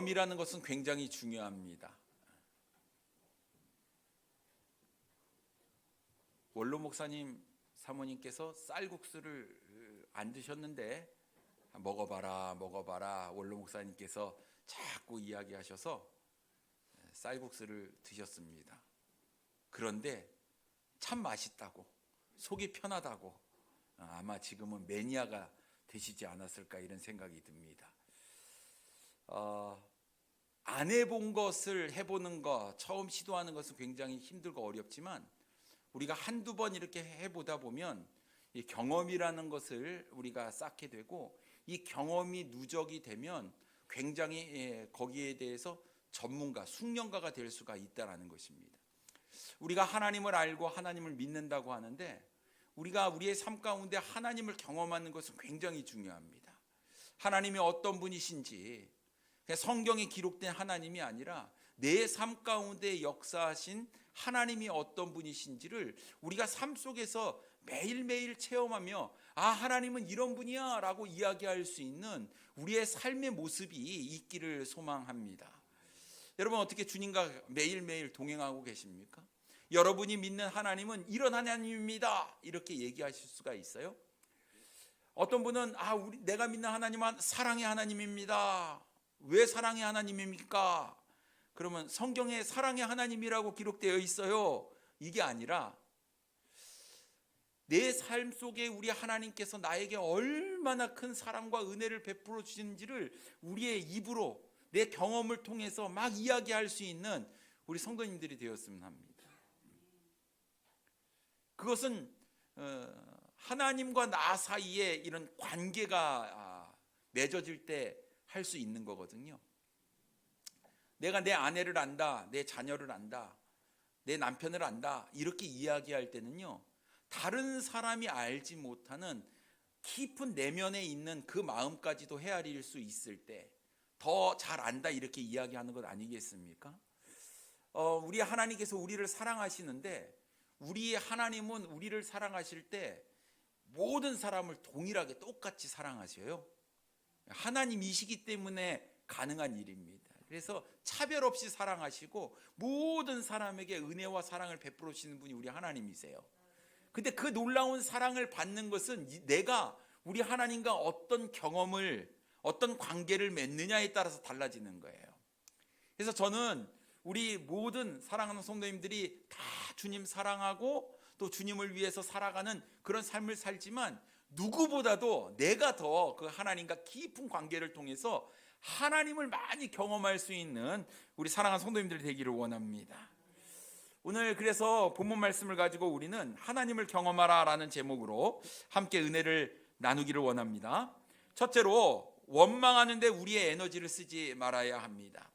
경험이라는 것은 굉장히 중요합니다. 원로 목사님 사모님께서 쌀국수를 안 드셨는데 먹어봐라 원로 목사님께서 자꾸 이야기하셔서 쌀국수를 드셨습니다. 그런데 참 맛있다고, 속이 편하다고, 아마 지금은 매니아가 되시지 않았을까 이런 생각이 듭니다. 안 해본 것을 해보는 것, 처음 시도하는 것은 굉장히 힘들고 어렵지만 우리가 한두 번 이렇게 해보다 보면 이 경험이라는 것을 우리가 쌓게 되고, 이 경험이 누적이 되면 굉장히 거기에 대해서 전문가, 숙련가가 될 수가 있다는 것입니다. 우리가 하나님을 알고 하나님을 믿는다고 하는데, 우리가 우리의 삶 가운데 하나님을 경험하는 것은 굉장히 중요합니다. 하나님이 어떤 분이신지, 성경에 기록된 하나님이 아니라 내 삶 가운데 역사하신 하나님이 어떤 분이신지를 우리가 삶 속에서 매일매일 체험하며, 하나님은 이런 분이야 라고 이야기할 수 있는 우리의 삶의 모습이 있기를 소망합니다. 여러분, 어떻게 주님과 매일매일 동행하고 계십니까? 여러분이 믿는 하나님은 이런 하나님입니다 이렇게 얘기하실 수가 있어요? 어떤 분은 내가 믿는 하나님은 사랑의 하나님입니다. 왜 사랑의 하나님입니까? 그러면 성경에 사랑의 하나님이라고 기록되어 있어요. 이게 아니라 내 삶 속에 우리 하나님께서 나에게 얼마나 큰 사랑과 은혜를 베풀어 주시는지를 우리의 입으로, 내 경험을 통해서 막 이야기할 수 있는 우리 성도님들이 되었으면 합니다. 그것은 하나님과 나 사이에 이런 관계가 맺어질 때 할 수 있는 거거든요. 내가 내 아내를 안다, 내 자녀를 안다, 내 남편을 안다 이렇게 이야기할 때는요, 다른 사람이 알지 못하는 깊은 내면에 있는 그 마음까지도 헤아릴 수 있을 때 더 잘 안다 이렇게 이야기하는 것 아니겠습니까? 우리 하나님께서 우리를 사랑하시는데, 우리 하나님은 우리를 사랑하실 때 모든 사람을 동일하게 똑같이 사랑하셔요. 하나님이시기 때문에 가능한 일입니다. 그래서 차별 없이 사랑하시고 모든 사람에게 은혜와 사랑을 베풀어 주시는 분이 우리 하나님이세요. 근데 그 놀라운 사랑을 받는 것은 내가 우리 하나님과 어떤 경험을, 어떤 관계를 맺느냐에 따라서 달라지는 거예요. 그래서 저는 우리 모든 사랑하는 성도님들이 다 주님 사랑하고 또 주님을 위해서 살아가는 그런 삶을 살지만, 누구보다도 내가 더 그 하나님과 깊은 관계를 통해서 하나님을 많이 경험할 수 있는 우리 사랑하는 성도님들이 되기를 원합니다. 오늘 그래서 본문 말씀을 가지고 우리는 하나님을 경험하라 라는 제목으로 함께 은혜를 나누기를 원합니다. 첫째로, 원망하는데 우리의 에너지를 쓰지 말아야 합니다.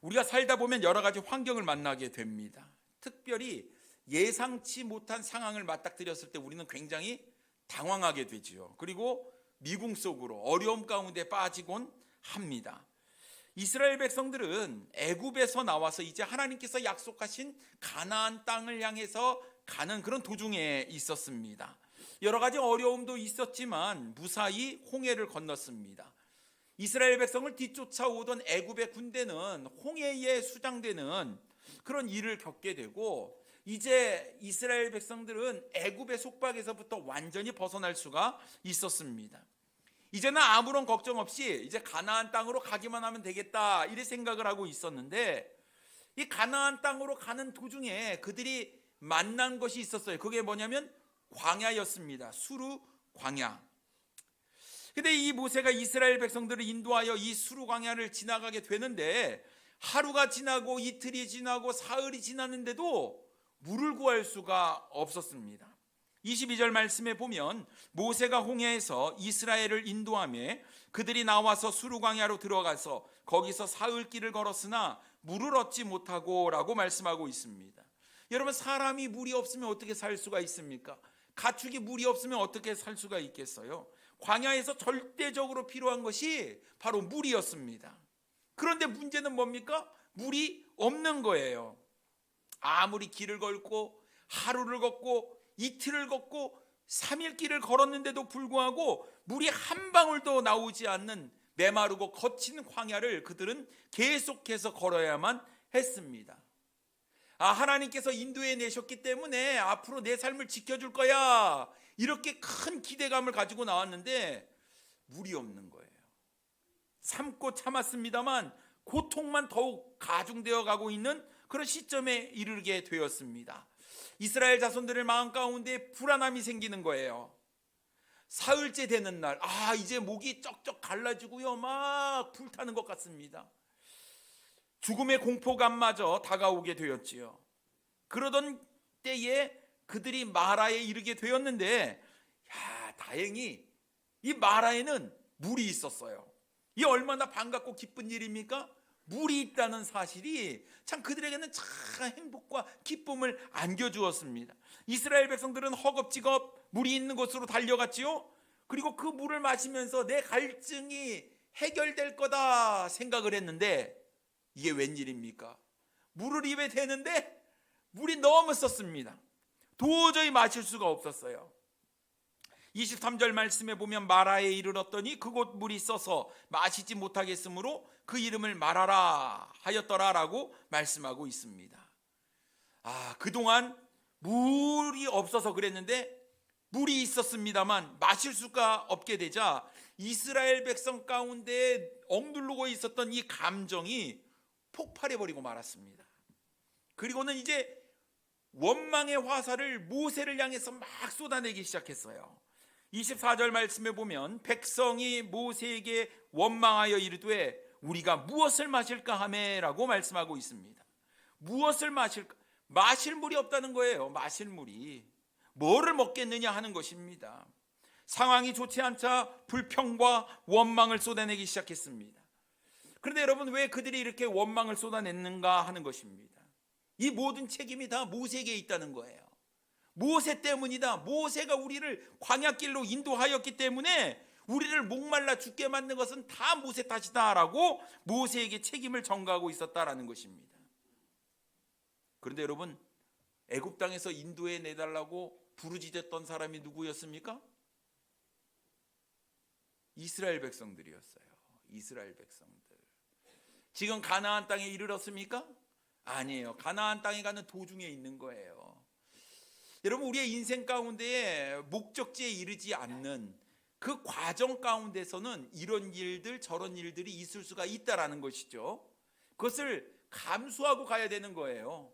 우리가 살다 보면 여러 가지 환경을 만나게 됩니다. 특별히 예상치 못한 상황을 맞닥뜨렸을 때 우리는 굉장히 당황하게 되지요. 그리고 미궁 속으로, 어려움 가운데 빠지곤 합니다. 이스라엘 백성들은 애굽에서 나와서 이제 하나님께서 약속하신 가나안 땅을 향해서 가는 그런 도중에 있었습니다. 여러 가지 어려움도 있었지만 무사히 홍해를 건넜습니다. 이스라엘 백성을 뒤쫓아오던 애굽의 군대는 홍해에 수장되는 그런 일을 겪게 되고, 이제 이스라엘 백성들은 애굽의 속박에서부터 완전히 벗어날 수가 있었습니다. 이제는 아무런 걱정 없이 이제 가나안 땅으로 가기만 하면 되겠다 이렇게 생각을 하고 있었는데, 이 가나안 땅으로 가는 도중에 그들이 만난 것이 있었어요. 그게 뭐냐면 광야였습니다. 수르 광야. 근데 이 모세가 이스라엘 백성들을 인도하여 이 수르 광야를 지나가게 되는데, 하루가 지나고 이틀이 지나고 사흘이 지났는데도 물을 구할 수가 없었습니다. 22절 말씀에 보면 모세가 홍해에서 이스라엘을 인도하며 그들이 나와서 수르 광야로 들어가서 거기서 사흘길을 걸었으나 물을 얻지 못하고 라고 말씀하고 있습니다. 여러분, 사람이 물이 없으면 어떻게 살 수가 있습니까? 가축이 물이 없으면 어떻게 살 수가 있겠어요? 광야에서 절대적으로 필요한 것이 바로 물이었습니다. 그런데 문제는 뭡니까? 물이 없는 거예요. 아무리 길을 걷고 하루를 걷고 이틀을 걷고 3일 길을 걸었는데도 불구하고 물이 한 방울도 나오지 않는 메마르고 거친 광야를 그들은 계속해서 걸어야만 했습니다. 하나님께서 인도해 내셨기 때문에 앞으로 내 삶을 지켜줄 거야, 이렇게 큰 기대감을 가지고 나왔는데 물이 없는 거예요. 참고 참았습니다만 고통만 더욱 가중되어 가고 있는 그런 시점에 이르게 되었습니다. 이스라엘 자손들의 마음 가운데 불안함이 생기는 거예요. 사흘째 되는 날, 이제 목이 쩍쩍 갈라지고요, 막 불타는 것 같습니다. 죽음의 공포감마저 다가오게 되었지요. 그러던 때에 그들이 마라에 이르게 되었는데, 다행히 이 마라에는 물이 있었어요. 이 얼마나 반갑고 기쁜 일입니까? 물이 있다는 사실이 참 그들에게는 참 행복과 기쁨을 안겨주었습니다. 이스라엘 백성들은 허겁지겁 물이 있는 곳으로 달려갔지요. 그리고 그 물을 마시면서 내 갈증이 해결될 거다 생각을 했는데, 이게 웬일입니까? 물을 입에 대는데 물이 너무 썼습니다. 도저히 마실 수가 없었어요. 23절 말씀에 보면 마라에 이르렀더니 그곳 물이 써서 마시지 못하겠으므로 그 이름을 마라라 하였더라라고 말씀하고 있습니다. 그동안 물이 없어서 그랬는데 물이 있었습니다만 마실 수가 없게 되자 이스라엘 백성 가운데 억누르고 있었던 이 감정이 폭발해버리고 말았습니다. 그리고는 이제 원망의 화살을 모세를 향해서 막 쏟아내기 시작했어요. 24절 말씀에 보면 백성이 모세에게 원망하여 이르되 우리가 무엇을 마실까 하매라고 말씀하고 있습니다. 무엇을 마실까? 마실 물이 없다는 거예요. 마실 물이. 뭐를 먹겠느냐 하는 것입니다. 상황이 좋지 않자 불평과 원망을 쏟아내기 시작했습니다. 그런데 여러분, 왜 그들이 이렇게 원망을 쏟아냈는가 하는 것입니다. 이 모든 책임이 다 모세에게 있다는 거예요. 모세 때문이다. 모세가 우리를 광야길로 인도하였기 때문에 우리를 목말라 죽게 만든 것은 다 모세 탓이다라고 모세에게 책임을 전가하고 있었다라는 것입니다. 그런데 여러분, 애굽 땅에서 인도해 내달라고 부르짖었던 사람이 누구였습니까? 이스라엘 백성들이었어요. 이스라엘 백성들. 지금 가나안 땅에 이르렀습니까? 아니에요. 가나안 땅에 가는 도중에 있는 거예요. 여러분, 우리의 인생 가운데에 목적지에 이르지 않는 그 과정 가운데서는 이런 일들 저런 일들이 있을 수가 있다라는 것이죠. 그것을 감수하고 가야 되는 거예요.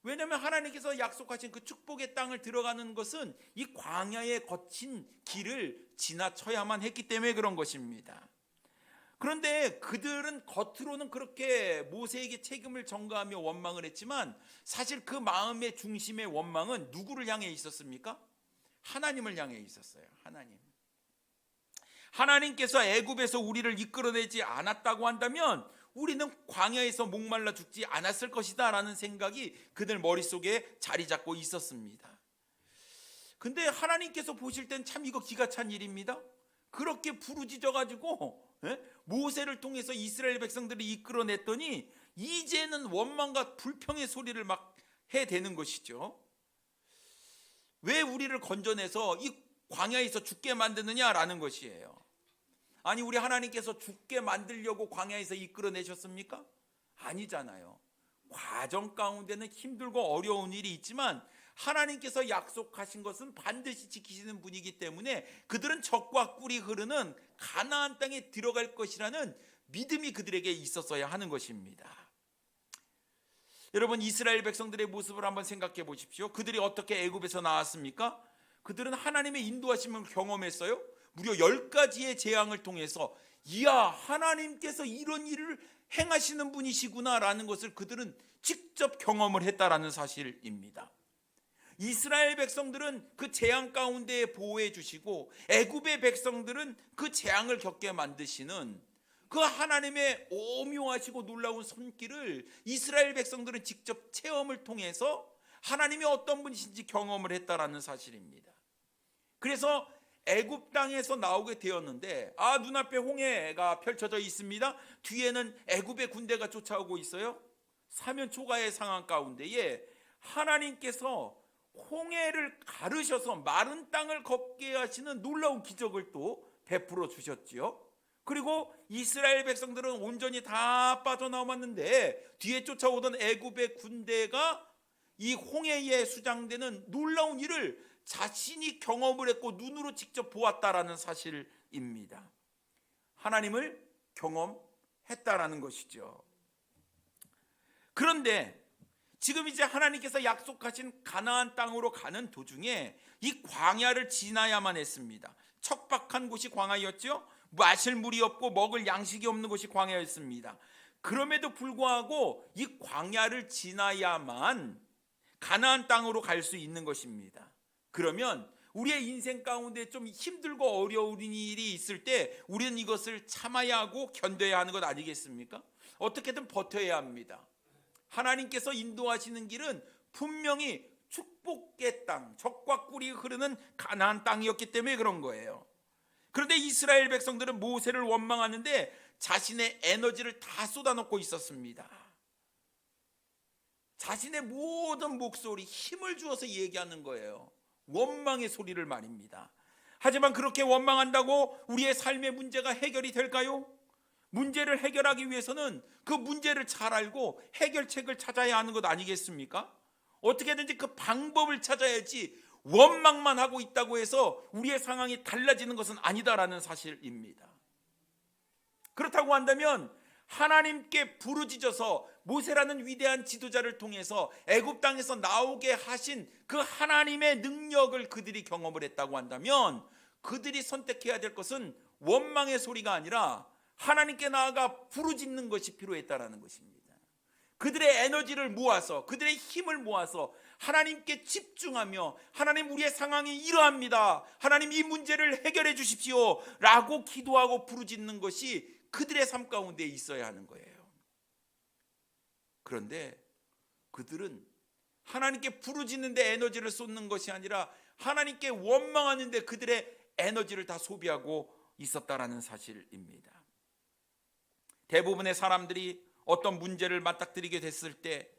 왜냐하면 하나님께서 약속하신 그 축복의 땅을 들어가는 것은 이 광야의 거친 길을 지나쳐야만 했기 때문에 그런 것입니다. 그런데 그들은 겉으로는 그렇게 모세에게 책임을 전가하며 원망을 했지만 사실 그 마음의 중심의 원망은 누구를 향해 있었습니까? 하나님을 향해 있었어요. 하나님께서 애굽에서 우리를 이끌어내지 않았다고 한다면 우리는 광야에서 목말라 죽지 않았을 것이다 라는 생각이 그들 머릿속에 자리 잡고 있었습니다. 근데 하나님께서 보실 땐 참 이거 기가 찬 일입니다. 그렇게 부르짖어 가지고 모세를 통해서 이스라엘 백성들을 이끌어냈더니 이제는 원망과 불평의 소리를 막 해대는 것이죠. 왜 우리를 건져내서 이 광야에서 죽게 만드느냐라는 것이에요. 아니, 우리 하나님께서 죽게 만들려고 광야에서 이끌어내셨습니까? 아니잖아요. 과정 가운데는 힘들고 어려운 일이 있지만 하나님께서 약속하신 것은 반드시 지키시는 분이기 때문에 그들은 젖과 꿀이 흐르는 가나안 땅에 들어갈 것이라는 믿음이 그들에게 있었어야 하는 것입니다. 여러분, 이스라엘 백성들의 모습을 한번 생각해 보십시오. 그들이 어떻게 애굽에서 나왔습니까? 그들은 하나님의 인도하심을 경험했어요. 무려 10가지의 재앙을 통해서 이야, 하나님께서 이런 일을 행하시는 분이시구나 라는 것을 그들은 직접 경험을 했다라는 사실입니다. 이스라엘 백성들은 그 재앙 가운데 보호해 주시고 애굽의 백성들은 그 재앙을 겪게 만드시는 그 하나님의 오묘하시고 놀라운 손길을 이스라엘 백성들은 직접 체험을 통해서 하나님이 어떤 분이신지 경험을 했다라는 사실입니다. 그래서 애굽 땅에서 나오게 되었는데 눈앞에 홍해가 펼쳐져 있습니다. 뒤에는 애굽의 군대가 쫓아오고 있어요. 사면 초가의 상황 가운데에 하나님께서 홍해를 가르셔서 마른 땅을 걷게 하시는 놀라운 기적을 또 베풀어 주셨지요. 그리고 이스라엘 백성들은 온전히 다 빠져나왔는데 뒤에 쫓아오던 애굽의 군대가 이 홍해에 수장되는 놀라운 일을 자신이 경험을 했고 눈으로 직접 보았다라는 사실입니다. 하나님을 경험했다라는 것이죠. 그런데 지금 이제 하나님께서 약속하신 가나안 땅으로 가는 도중에 이 광야를 지나야만 했습니다. 척박한 곳이 광야였죠. 마실 물이 없고 먹을 양식이 없는 곳이 광야였습니다. 그럼에도 불구하고 이 광야를 지나야만 가나안 땅으로 갈 수 있는 것입니다. 그러면 우리의 인생 가운데 좀 힘들고 어려운 일이 있을 때 우리는 이것을 참아야 하고 견뎌야 하는 것 아니겠습니까? 어떻게든 버텨야 합니다. 하나님께서 인도하시는 길은 분명히 축복의 땅, 젖과 꿀이 흐르는 가나안 땅이었기 때문에 그런 거예요. 그런데 이스라엘 백성들은 모세를 원망하는데 자신의 에너지를 다 쏟아놓고 있었습니다. 자신의 모든 목소리, 힘을 주어서 얘기하는 거예요. 원망의 소리를 말입니다. 하지만 그렇게 원망한다고 우리의 삶의 문제가 해결이 될까요? 문제를 해결하기 위해서는 그 문제를 잘 알고 해결책을 찾아야 하는 것 아니겠습니까? 어떻게든지 그 방법을 찾아야지 원망만 하고 있다고 해서 우리의 상황이 달라지는 것은 아니다라는 사실입니다. 그렇다고 한다면 하나님께 부르짖어서 모세라는 위대한 지도자를 통해서 애굽 땅에서 나오게 하신 그 하나님의 능력을 그들이 경험을 했다고 한다면 그들이 선택해야 될 것은 원망의 소리가 아니라 하나님께 나아가 부르짖는 것이 필요했다라는 것입니다. 그들의 에너지를 모아서 그들의 힘을 모아서 하나님께 집중하며 하나님 우리의 상황이 이러합니다. 하나님 이 문제를 해결해 주십시오 라고 기도하고 부르짖는 것이 그들의 삶 가운데 있어야 하는 거예요. 그런데 그들은 하나님께 부르짖는데 에너지를 쏟는 것이 아니라 하나님께 원망하는데 그들의 에너지를 다 소비하고 있었다라는 사실입니다. 대부분의 사람들이 어떤 문제를 맞닥뜨리게 됐을 때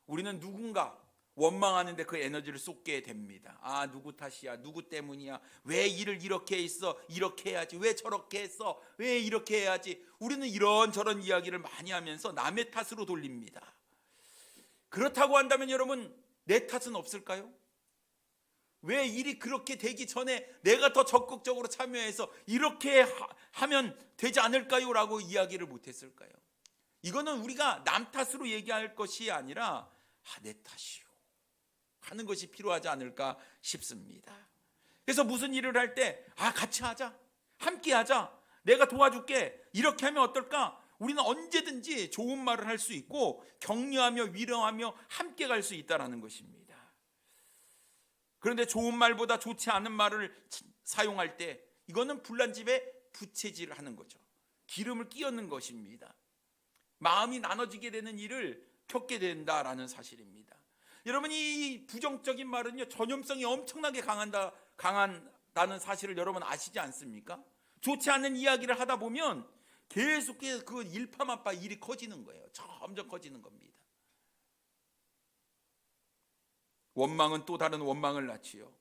우리는 누군가 원망하는데 그 에너지를 쏟게 됩니다. 아, 누구 탓이야, 누구 때문이야, 왜 일을 이렇게 했어, 이렇게 해야지, 왜 저렇게 했어, 왜 이렇게 해야지. 우리는 이런저런 이야기를 많이 하면서 남의 탓으로 돌립니다. 그렇다고 한다면 여러분, 내 탓은 없을까요? 왜 일이 그렇게 되기 전에 내가 더 적극적으로 참여해서 이렇게 하면 되지 않을까요? 라고 이야기를 못했을까요? 이거는 우리가 남 탓으로 얘기할 것이 아니라 내 탓이요 하는 것이 필요하지 않을까 싶습니다. 그래서 무슨 일을 할 때 같이 하자, 함께 하자, 내가 도와줄게, 이렇게 하면 어떨까? 우리는 언제든지 좋은 말을 할 수 있고 격려하며 위로하며 함께 갈 수 있다는 것입니다. 그런데 좋은 말보다 좋지 않은 말을 사용할 때 이거는 불난 집에 부채질을 하는 거죠. 기름을 끼얹는 것입니다. 마음이 나눠지게 되는 일을 겪게 된다라는 사실입니다. 여러분, 이 부정적인 말은요 전염성이 엄청나게 강한다는 사실을 여러분 아시지 않습니까? 좋지 않은 이야기를 하다 보면 계속해서 그 일파만파 일이 커지는 거예요. 점점 커지는 겁니다. 원망은 또 다른 원망을 낳지요.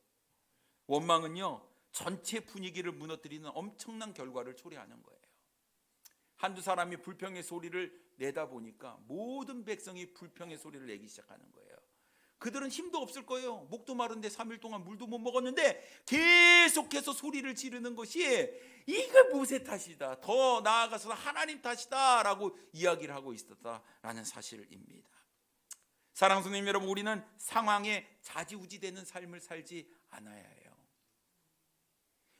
원망은요 전체 분위기를 무너뜨리는 엄청난 결과를 초래하는 거예요. 한두 사람이 불평의 소리를 내다 보니까 모든 백성이 불평의 소리를 내기 시작하는 거예요. 그들은 힘도 없을 거예요. 목도 마른데 3일 동안 물도 못 먹었는데 계속해서 소리를 지르는 것이 이거 모세 탓이다, 더 나아가서 하나님 탓이다 라고 이야기를 하고 있었다라는 사실입니다. 사랑하는 성도님 여러분, 우리는 상황에 좌지우지되는 삶을 살지 않아야 해요.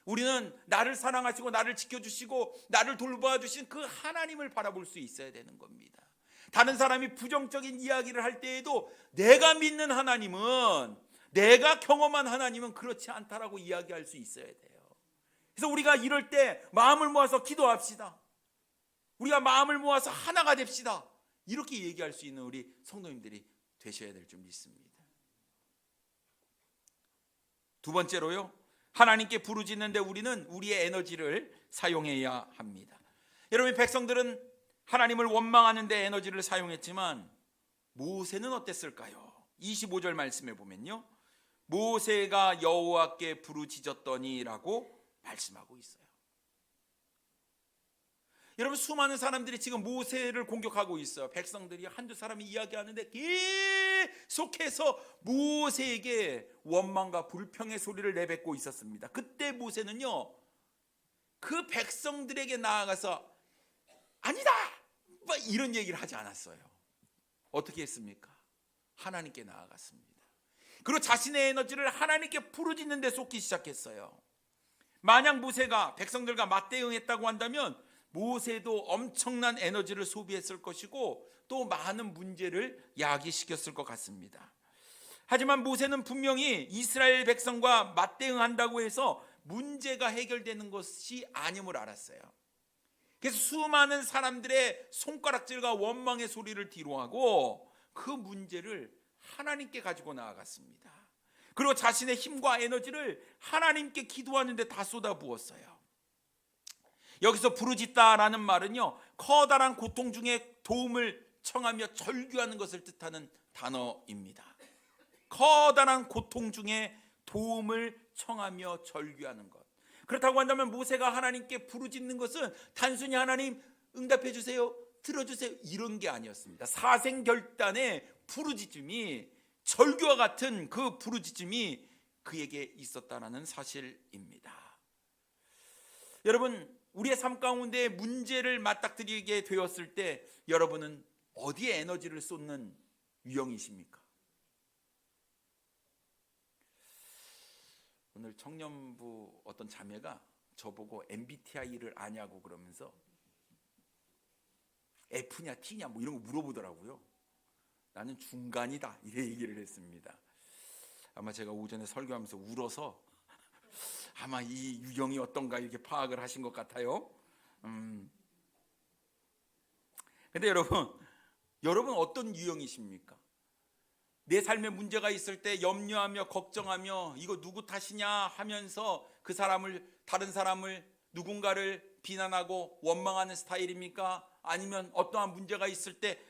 우리는 나를 사랑하시고 나를 지켜주시고 나를 돌봐주신 그 하나님을 바라볼 수 있어야 되는 겁니다. 다른 사람이 부정적인 이야기를 할 때에도 내가 믿는 하나님은, 내가 경험한 하나님은 그렇지 않다라고 이야기할 수 있어야 돼요. 그래서 우리가 이럴 때 마음을 모아서 기도합시다. 우리가 마음을 모아서 하나가 됩시다. 이렇게 얘기할 수 있는 우리 성도님들이 되셔야 될 줄 믿습니다. 두 번째로요, 하나님께 부르짖는데 우리는 우리의 에너지를 사용해야 합니다. 여러분, 백성들은 하나님을 원망하는 데 에너지를 사용했지만 모세는 어땠을까요? 25절 말씀에 보면요, 모세가 여호와께 부르짖었더니 라고 말씀하고 있어요. 여러분, 수많은 사람들이 지금 모세를 공격하고 있어요. 백성들이 한두 사람이 이야기하는데 계속해서 모세에게 원망과 불평의 소리를 내뱉고 있었습니다. 그때 모세는요, 그 백성들에게 나아가서 아니다! 뭐 이런 얘기를 하지 않았어요. 어떻게 했습니까? 하나님께 나아갔습니다. 그리고 자신의 에너지를 하나님께 부르짖는 데 쏟기 시작했어요. 만약 모세가 백성들과 맞대응했다고 한다면 모세도 엄청난 에너지를 소비했을 것이고 또 많은 문제를 야기시켰을 것 같습니다. 하지만 모세는 분명히 이스라엘 백성과 맞대응한다고 해서 문제가 해결되는 것이 아님을 알았어요. 그래서 수많은 사람들의 손가락질과 원망의 소리를 뒤로하고 그 문제를 하나님께 가지고 나아갔습니다. 그리고 자신의 힘과 에너지를 하나님께 기도하는 데 다 쏟아부었어요. 여기서 부르짖다라는 말은요, 커다란 고통 중에 도움을 청하며 절규하는 것을 뜻하는 단어입니다. 커다란 고통 중에 도움을 청하며 절규하는 것. 그렇다고 한다면 모세가 하나님께 부르짖는 것은 단순히 하나님 응답해 주세요, 들어주세요 이런 게 아니었습니다. 사생결단의 부르짖음이, 절규와 같은 그 부르짖음이 그에게 있었다는 사실입니다. 여러분, 우리의 삶 가운데 문제를 맞닥뜨리게 되었을 때 여러분은 어디에 에너지를 쏟는 유형이십니까? 오늘 청년부 어떤 자매가 저보고 MBTI를 아냐고 그러면서 F냐 T냐 뭐 이런 거 물어보더라고요. 나는 중간이다 이래 얘기를 했습니다. 아마 제가 오전에 설교하면서 울어서 아마 이 유형이 어떤가 이렇게 파악을 하신 것 같아요. 근데 여러분 어떤 유형이십니까? 내 삶에 문제가 있을 때 염려하며 걱정하며 이거 누구 탓이냐 하면서 그 사람을, 다른 사람을, 누군가를 비난하고 원망하는 스타일입니까? 아니면 어떠한 문제가 있을 때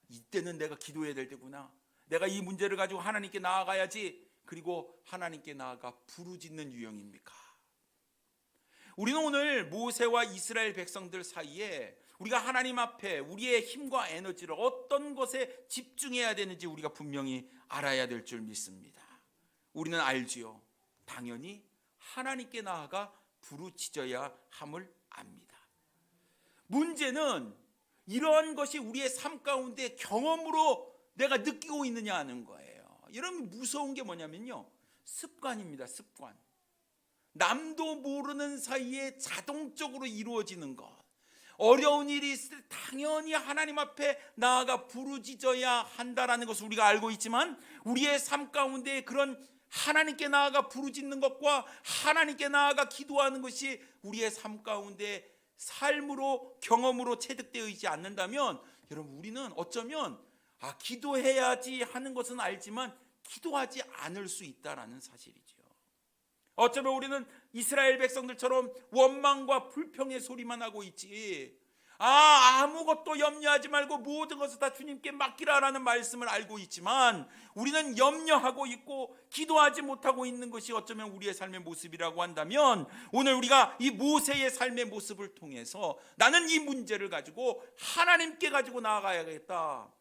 이때는 내가 기도해야 될 때구나, 내가 이 문제를 가지고 하나님께 나아가야지, 그리고 하나님께 나아가 부르짖는 유형입니까? 우리는 오늘 모세와 이스라엘 백성들 사이에 우리가 하나님 앞에 우리의 힘과 에너지를 어떤 것에 집중해야 되는지 우리가 분명히 알아야 될 줄 믿습니다. 우리는 알지요. 당연히 하나님께 나아가 부르짖어야 함을 압니다. 문제는 이러한 것이 우리의 삶 가운데 경험으로 내가 느끼고 있느냐 하는 거예요. 여러분, 무서운 게 뭐냐면요, 습관입니다. 습관. 남도 모르는 사이에 자동적으로 이루어지는 것. 어려운 일이 있을 때 당연히 하나님 앞에 나아가 부르짖어야 한다라는 것을 우리가 알고 있지만 우리의 삶 가운데 그런 하나님께 나아가 부르짖는 것과 하나님께 나아가 기도하는 것이 우리의 삶 가운데 삶으로, 경험으로 체득되어 있지 않는다면 여러분, 우리는 어쩌면 기도해야지 하는 것은 알지만 기도하지 않을 수 있다라는 사실이죠. 어쩌면 우리는 이스라엘 백성들처럼 원망과 불평의 소리만 하고 있지, 아무것도 염려하지 말고 모든 것을 다 주님께 맡기라라는 말씀을 알고 있지만 우리는 염려하고 있고 기도하지 못하고 있는 것이 어쩌면 우리의 삶의 모습이라고 한다면 오늘 우리가 이 모세의 삶의 모습을 통해서 나는 이 문제를 가지고 하나님께 가지고 나아가야겠다,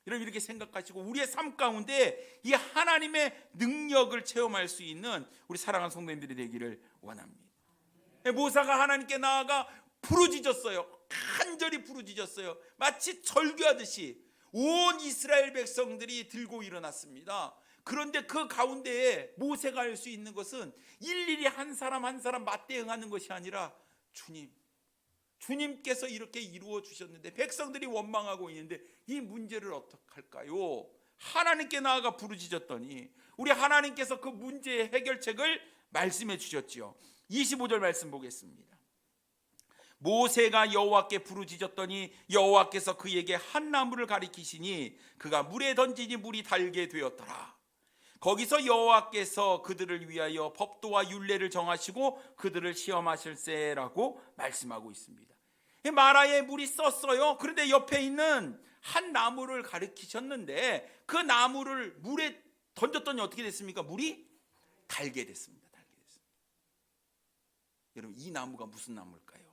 이렇게 생각하시고 우리의 삶 가운데 이 하나님의 능력을 체험할 수 있는 우리 사랑하는 성도님들이 되기를 원합니다. 모세가 하나님께 나아가 부르짖었어요. 간절히 부르짖었어요. 마치 절규하듯이 온 이스라엘 백성들이 들고 일어났습니다. 그런데 그 가운데에 모세가 할 수 있는 것은 일일이 한 사람 한 사람 맞대응하는 것이 아니라 주님께서 이렇게 이루어 주셨는데 백성들이 원망하고 있는데 이 문제를 어떻게 할까요? 하나님께 나아가 부르짖었더니 우리 하나님께서 그 문제의 해결책을 말씀해 주셨지요. 25절 말씀 보겠습니다. 모세가 여호와께 부르짖었더니 여호와께서 그에게 한 나무를 가리키시니 그가 물에 던지니 물이 달게 되었더라. 거기서 여호와께서 그들을 위하여 법도와 율례를 정하시고 그들을 시험하실세라고 말씀하고 있습니다. 마라에 물이 썼어요. 그런데 옆에 있는 한 나무를 가리키셨는데 그 나무를 물에 던졌더니 어떻게 됐습니까? 물이 달게 됐습니다. 여러분, 이 나무가 무슨 나무일까요?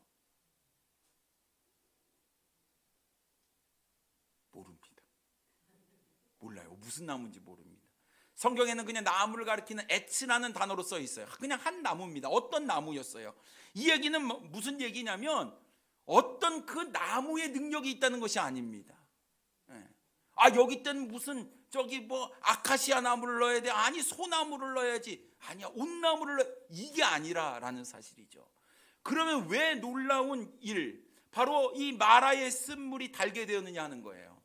무슨 나무인지 모릅니다. 성경에는 그냥 나무를 가리키는 에츠라는 단어로 써 있어요. 그냥 한 나무입니다. 어떤 나무였어요? 이 얘기는 무슨 얘기냐면 어떤 그 나무의 능력이 있다는 것이 아닙니다. 여기 있던 무슨 저기 뭐 아카시아 나무를 넣어야 돼? 아니 소나무를 넣어야지. 아니야 온나무를 넣어. 이게 아니라라는 사실이죠. 그러면 왜 놀라운 일, 바로 이 마라의 쓴물이 달게 되었느냐 하는 거예요.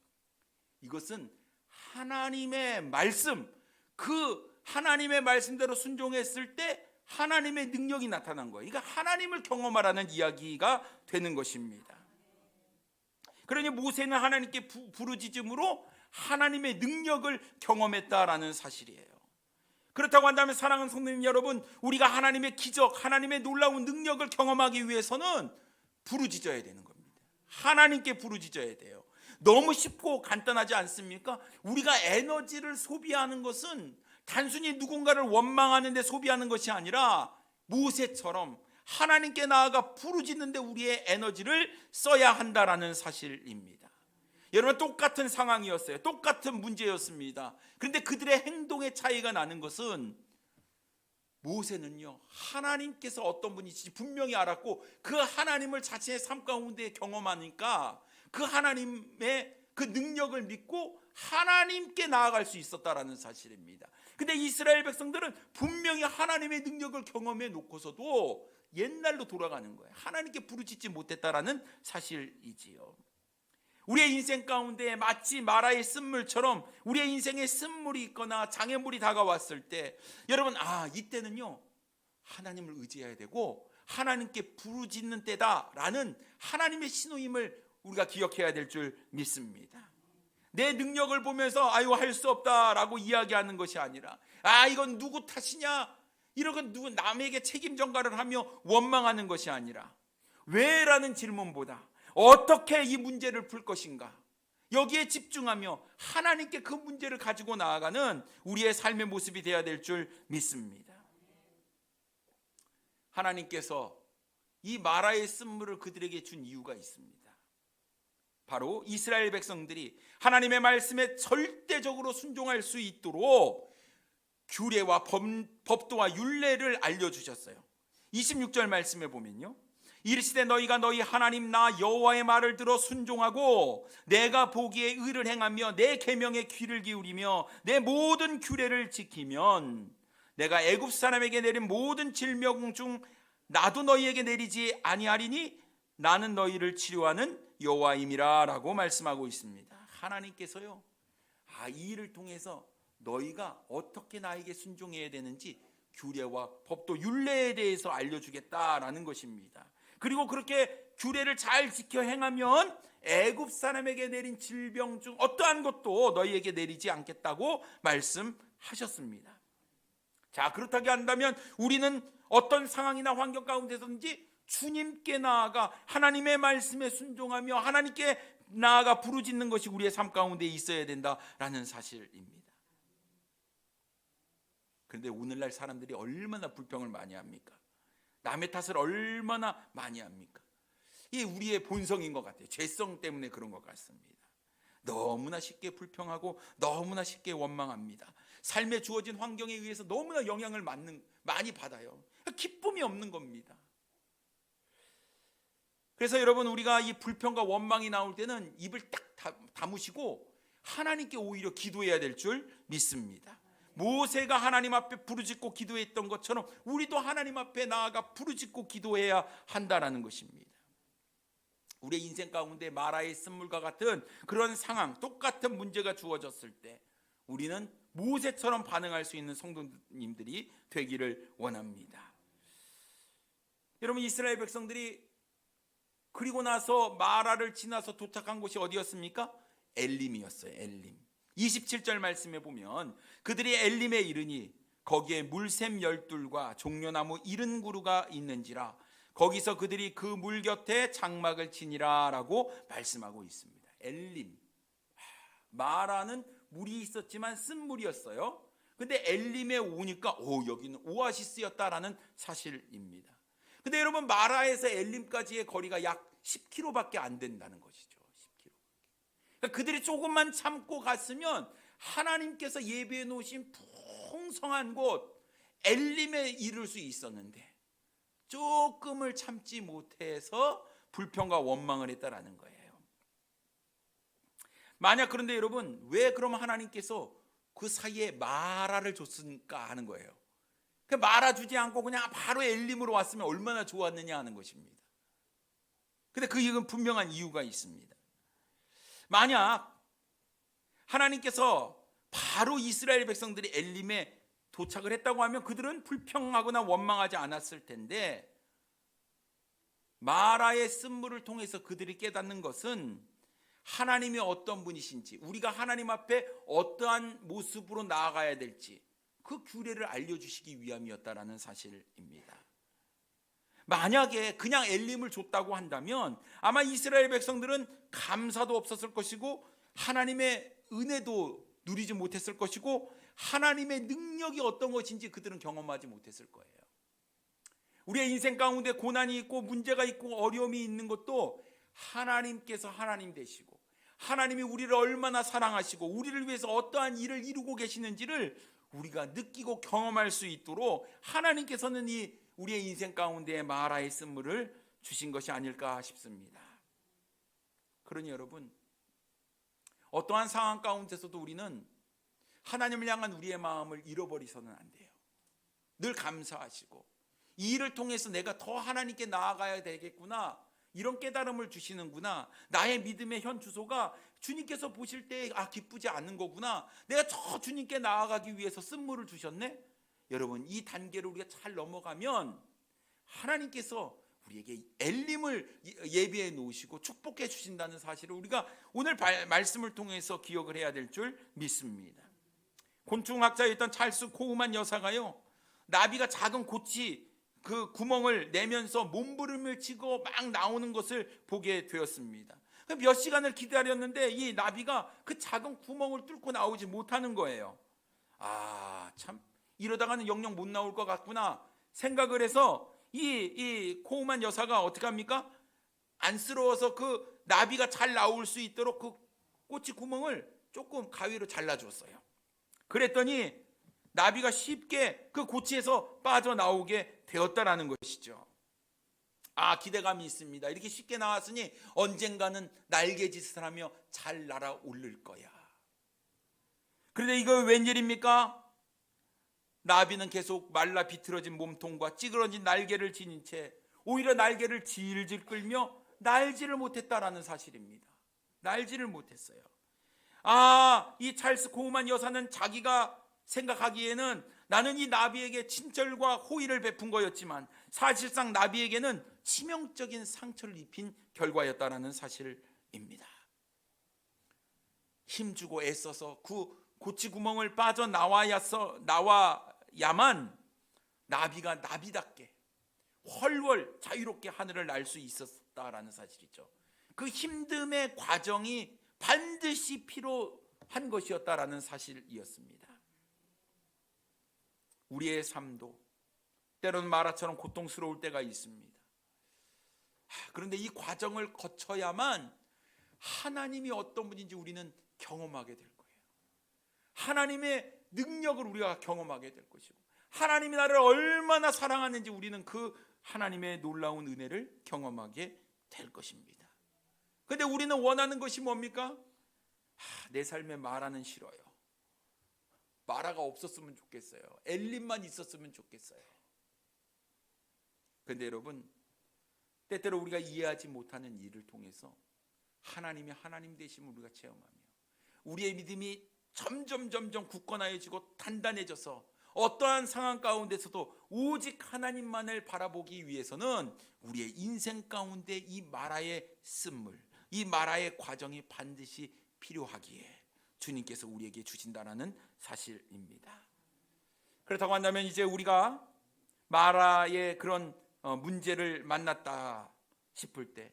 이것은 하나님의 말씀, 그 하나님의 말씀대로 순종했을 때 하나님의 능력이 나타난 거예요. 그러니까 하나님을 경험하라는 이야기가 되는 것입니다. 그러니 모세는 하나님께 부르짖음으로 하나님의 능력을 경험했다라는 사실이에요. 그렇다고 한다면 사랑하는 성도님 여러분, 우리가 하나님의 기적, 하나님의 놀라운 능력을 경험하기 위해서는 부르짖어야 되는 겁니다. 하나님께 부르짖어야 돼요. 너무 쉽고 간단하지 않습니까? 우리가 에너지를 소비하는 것은 단순히 누군가를 원망하는 데 소비하는 것이 아니라 모세처럼 하나님께 나아가 부르짖는데 우리의 에너지를 써야 한다라는 사실입니다. 여러분, 똑같은 상황이었어요. 똑같은 문제였습니다. 그런데 그들의 행동의 차이가 나는 것은 모세는요, 하나님께서 어떤 분이신지 분명히 알았고 그 하나님을 자신의 삶 가운데 경험하니까 그 하나님의 그 능력을 믿고 하나님께 나아갈 수 있었다라는 사실입니다. 근데 이스라엘 백성들은 분명히 하나님의 능력을 경험해 놓고서도 옛날로 돌아가는 거예요. 하나님께 부르짖지 못했다라는 사실이지요. 우리의 인생 가운데 마치 마라의 쓴물처럼 우리의 인생에 쓴물이 있거나 장애물이 다가왔을 때 여러분, 이때는요 하나님을 의지해야 되고 하나님께 부르짖는 때다라는 하나님의 신호임을 우리가 기억해야 될 줄 믿습니다. 내 능력을 보면서 할 수 없다라고 이야기하는 것이 아니라 이건 누구 탓이냐, 이런 누구 남에게 책임 전가를 하며 원망하는 것이 아니라 왜라는 질문보다 어떻게 이 문제를 풀 것인가, 여기에 집중하며 하나님께 그 문제를 가지고 나아가는 우리의 삶의 모습이 되어야 될 줄 믿습니다. 하나님께서 이 마라의 쓴물을 그들에게 준 이유가 있습니다. 바로 이스라엘 백성들이 하나님의 말씀에 절대적으로 순종할 수 있도록 규례와 법도와 율례를 알려주셨어요. 26절 말씀에 보면요, 이르시되 너희가 너희 하나님 나 여호와의 말을 들어 순종하고 내가 보기에 의를 행하며 내 계명에 귀를 기울이며 내 모든 규례를 지키면 내가 애굽 사람에게 내린 모든 질병 중 나도 너희에게 내리지 아니하리니 나는 너희를 치료하는 여호와임이라 라고 말씀하고 있습니다. 하나님께서요, 이 일을 통해서 너희가 어떻게 나에게 순종해야 되는지 규례와 법도 율례에 대해서 알려주겠다라는 것입니다. 그리고 그렇게 규례를 잘 지켜 행하면 애굽 사람에게 내린 질병 중 어떠한 것도 너희에게 내리지 않겠다고 말씀하셨습니다. 자, 그렇다고 한다면 우리는 어떤 상황이나 환경 가운데서든지 주님께 나아가 하나님의 말씀에 순종하며 하나님께 나아가 부르짖는 것이 우리의 삶 가운데 있어야 된다라는 사실입니다. 그런데 오늘날 사람들이 얼마나 불평을 많이 합니까? 남의 탓을 얼마나 많이 합니까? 이게 우리의 본성인 것 같아요. 죄성 때문에 그런 것 같습니다. 너무나 쉽게 불평하고 너무나 쉽게 원망합니다. 삶에 주어진 환경에 의해서 너무나 영향을 많이 받아요. 기쁨이 없는 겁니다. 그래서 여러분, 우리가 이 불평과 원망이 나올 때는 입을 딱 다무시고 하나님께 오히려 기도해야 될 줄 믿습니다. 모세가 하나님 앞에 부르짖고 기도했던 것처럼 우리도 하나님 앞에 나아가 부르짖고 기도해야 한다라는 것입니다. 우리의 인생 가운데 마라의 쓴물과 같은 그런 상황, 똑같은 문제가 주어졌을 때 우리는 모세처럼 반응할 수 있는 성도님들이 되기를 원합니다. 여러분, 이스라엘 백성들이 그리고 나서 마라를 지나서 도착한 곳이 어디였습니까? 엘림이었어요. 엘림. 27절 말씀에 보면 그들이 엘림에 이르니 거기에 물샘 12과 종려나무 70그루가 있는지라 거기서 그들이 그 물 곁에 장막을 치니라 라고 말씀하고 있습니다. 엘림, 마라는 물이 있었지만 쓴물이었어요. 근데 엘림에 오니까 여기는 오아시스였다라는 사실입니다. 근데 여러분, 마라에서 엘림까지의 거리가 약 10km밖에 안 된다는 것이죠. 10km. 그러니까 그들이 조금만 참고 갔으면 하나님께서 예비해 놓으신 풍성한 곳 엘림에 이를 수 있었는데 조금을 참지 못해서 불평과 원망을 했다라는 거예요. 만약 그런데 여러분, 왜 그럼 하나님께서 그 사이에 마라를 줬을까 하는 거예요. 마라 주지 않고 그냥 바로 엘림으로 왔으면 얼마나 좋았느냐 하는 것입니다. 근데 그 이유는 분명한 이유가 있습니다. 만약 하나님께서 바로 이스라엘 백성들이 엘림에 도착을 했다고 하면 그들은 불평하거나 원망하지 않았을 텐데, 마라의 쓴물을 통해서 그들이 깨닫는 것은 하나님이 어떤 분이신지, 우리가 하나님 앞에 어떠한 모습으로 나아가야 될지 그 규례를 알려주시기 위함이었다라는 사실입니다. 만약에 그냥 엘림을 줬다고 한다면 아마 이스라엘 백성들은 감사도 없었을 것이고 하나님의 은혜도 누리지 못했을 것이고 하나님의 능력이 어떤 것인지 그들은 경험하지 못했을 거예요. 우리의 인생 가운데 고난이 있고 문제가 있고 어려움이 있는 것도 하나님께서 하나님 되시고 하나님이 우리를 얼마나 사랑하시고 우리를 위해서 어떠한 일을 이루고 계시는지를 우리가 느끼고 경험할 수 있도록 하나님께서는 우리의 인생 가운데 마라의 쓴물을 주신 것이 아닐까 싶습니다. 그러니 여러분, 어떠한 상황 가운데서도 우리는 하나님을 향한 우리의 마음을 잃어버리서는 안 돼요. 늘 감사하시고 이 일을 통해서 내가 더 하나님께 나아가야 되겠구나, 이런 깨달음을 주시는구나, 나의 믿음의 현 주소가 주님께서 보실 때 기쁘지 않은 거구나, 내가 저 주님께 나아가기 위해서 쓴물을 주셨네. 여러분, 이 단계를 우리가 잘 넘어가면 하나님께서 우리에게 엘림을 예비해 놓으시고 축복해 주신다는 사실을 우리가 오늘 말씀을 통해서 기억을 해야 될 줄 믿습니다. 곤충학자였던 찰스 코우만 여사가요, 나비가 작은 고치 그 구멍을 내면서 몸부림을 치고 막 나오는 것을 보게 되었습니다. 몇 시간을 기다렸는데 이 나비가 그 작은 구멍을 뚫고 나오지 못하는 거예요. 참 이러다가는 영영 못 나올 것 같구나 생각을 해서 이 코우만 여사가 어떻게 합니까? 안쓰러워서 그 나비가 잘 나올 수 있도록 그 꼬치 구멍을 조금 가위로 잘라줬어요. 그랬더니 나비가 쉽게 그 고치에서 빠져나오게 되었다라는 것이죠. 기대감이 있습니다. 이렇게 쉽게 나왔으니 언젠가는 날개짓을 하며 잘 날아오를 거야. 그런데 이거 웬일입니까? 나비는 계속 말라 비틀어진 몸통과 찌그러진 날개를 지닌 채 오히려 날개를 질질 끌며 날지를 못했다라는 사실입니다. 날지를 못했어요. 이 찰스 코우만 여사는 자기가 생각하기에는 나는 이 나비에게 친절과 호의를 베푼 거였지만 사실상 나비에게는 치명적인 상처를 입힌 결과였다라는 사실입니다. 힘주고 애써서 그 고치 구멍을 빠져나와야만 나비가 나비답게 훨훨 자유롭게 하늘을 날 수 있었다라는 사실이죠. 그 힘듦의 과정이 반드시 필요한 것이었다라는 사실이었습니다. 우리의 삶도 때로는 마라처럼 고통스러울 때가 있습니다. 그런데 이 과정을 거쳐야만 하나님이 어떤 분인지 우리는 경험하게 될 거예요. 하나님의 능력을 우리가 경험하게 될 것이고 하나님이 나를 얼마나 사랑하는지 우리는 그 하나님의 놀라운 은혜를 경험하게 될 것입니다. 그런데 우리는 원하는 것이 뭡니까? 내 삶에 마라는 싫어요. 마라가 없었으면 좋겠어요. 엘림만 있었으면 좋겠어요. 그런데 여러분, 때때로 우리가 이해하지 못하는 일을 통해서 하나님이 하나님 되심을 우리가 체험하며 우리의 믿음이 점점 굳건해지고 단단해져서 어떠한 상황 가운데서도 오직 하나님만을 바라보기 위해서는 우리의 인생 가운데 이 마라의 쓴물, 이 마라의 과정이 반드시 필요하기에 주님께서 우리에게 주신다라는 사실입니다. 그렇다고 한다면 이제 우리가 마라의 그런 문제를 만났다 싶을 때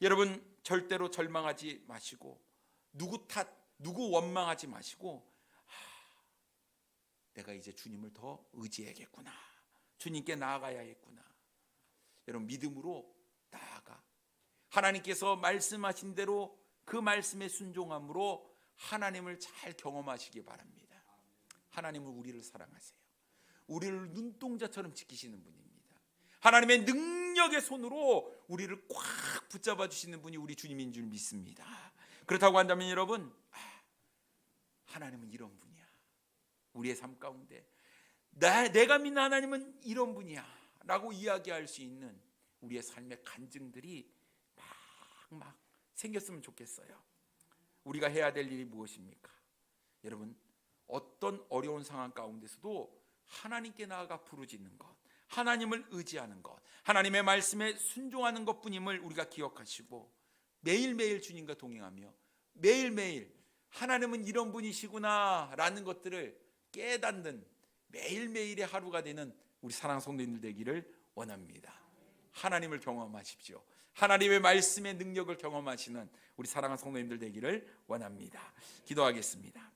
여러분 절대로 절망하지 마시고 누구 원망하지 마시고 내가 이제 주님을 더 의지해야겠구나, 주님께 나아가야겠구나. 여러분 믿음으로 나아가 하나님께서 말씀하신 대로 그 말씀에 순종함으로 하나님을 잘 경험하시기 바랍니다. 하나님은 우리를 사랑하세요. 우리를 눈동자처럼 지키시는 분입니다. 하나님의 능력의 손으로 우리를 꽉 붙잡아 주시는 분이 우리 주님인 줄 믿습니다. 그렇다고 한다면 여러분, 하나님은 이런 분이야. 우리의 삶 가운데 내가 믿는 하나님은 이런 분이야 라고 이야기할 수 있는 우리의 삶의 간증들이 막 생겼으면 좋겠어요. 우리가 해야 될 일이 무엇입니까? 여러분, 어떤 어려운 상황 가운데서도 하나님께 나아가 부르짖는 것, 하나님을 의지하는 것, 하나님의 말씀에 순종하는 것뿐임을 우리가 기억하시고 매일매일 주님과 동행하며 매일매일 하나님은 이런 분이시구나 라는 것들을 깨닫는 매일매일의 하루가 되는 우리 사랑하는 성도님들 되기를 원합니다. 하나님을 경험하십시오. 하나님의 말씀의 능력을 경험하시는 우리 사랑하는 성도님들 되기를 원합니다. 기도하겠습니다.